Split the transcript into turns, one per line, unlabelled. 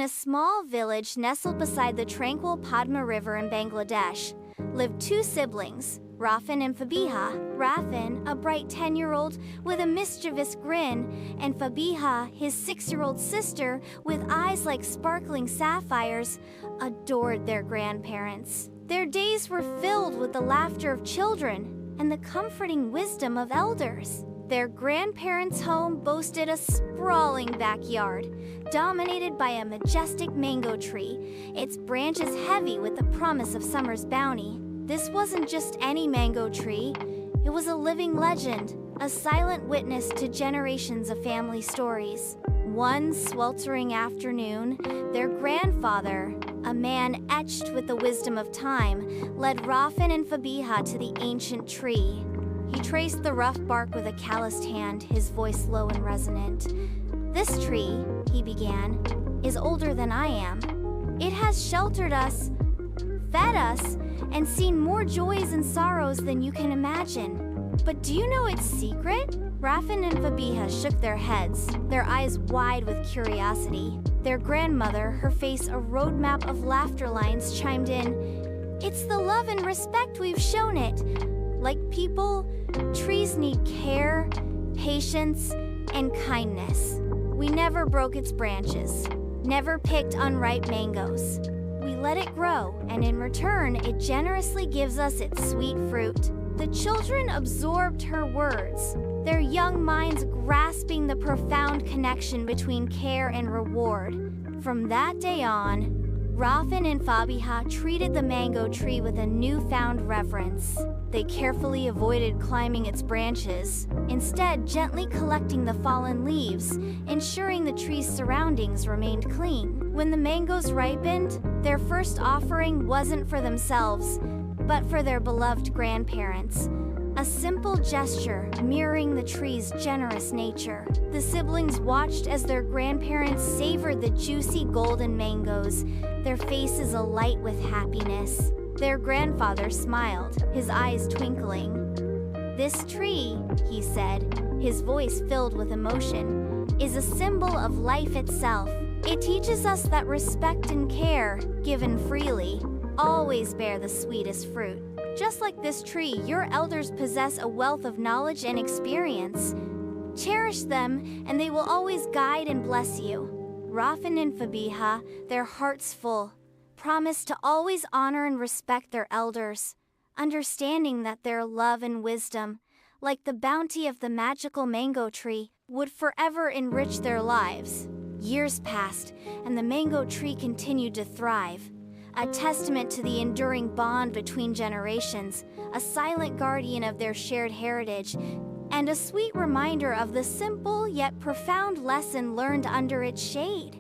a small village nestled beside the tranquil Padma River in Bangladesh, lived two siblings, Rafin and Fabiha. Rafin, a bright 10-year-old with a mischievous grin, and Fabiha, his 6-year-old sister with eyes like sparkling sapphires, adored their grandparents. Their days were filled with the laughter of children and the comforting wisdom of elders. Their grandparents' home boasted a sprawling backyard, dominated by a majestic mango tree, its branches heavy with the promise of summer's bounty. This wasn't just any mango tree, it was a living legend, a silent witness to generations of family stories. One sweltering afternoon, their grandfather, a man etched with the wisdom of time, led Rafin and Fabiha to the ancient tree. He traced the rough bark with a calloused hand, his voice low and resonant. "This tree," he began, "is older than I am. It has sheltered us, fed us, and seen more joys and sorrows than you can imagine. But do you know its secret?" Rafin and Fabiha shook their heads, their eyes wide with curiosity. Their grandmother, her face a roadmap of laughter lines, chimed in, "It's the love and respect we've shown it. Like people, trees need care, patience, and kindness. We never broke its branches, never picked unripe mangoes. We let it grow, and in return, it generously gives us its sweet fruit." The children absorbed her words, their young minds grasping the profound connection between care and reward. From that day on, Rafin and Fabiha treated the mango tree with a newfound reverence. They carefully avoided climbing its branches, instead gently collecting the fallen leaves, ensuring the tree's surroundings remained clean. When the mangoes ripened, their first offering wasn't for themselves, but for their beloved grandparents. A simple gesture mirroring the tree's generous nature. The siblings watched as their grandparents savored the juicy golden mangoes, their faces alight with happiness. Their grandfather smiled, his eyes twinkling. "This tree," he said, his voice filled with emotion, "is a symbol of life itself. It teaches us that respect and care, given freely, always bear the sweetest fruit. Just like this tree, your elders possess a wealth of knowledge and experience. Cherish them, and they will always guide and bless you." Rafin and Fabiha, their hearts full, promised to always honor and respect their elders, understanding that their love and wisdom, like the bounty of the magical mango tree, would forever enrich their lives. Years passed, and the mango tree continued to thrive, a testament to the enduring bond between generations, a silent guardian of their shared heritage, and a sweet reminder of the simple yet profound lesson learned under its shade.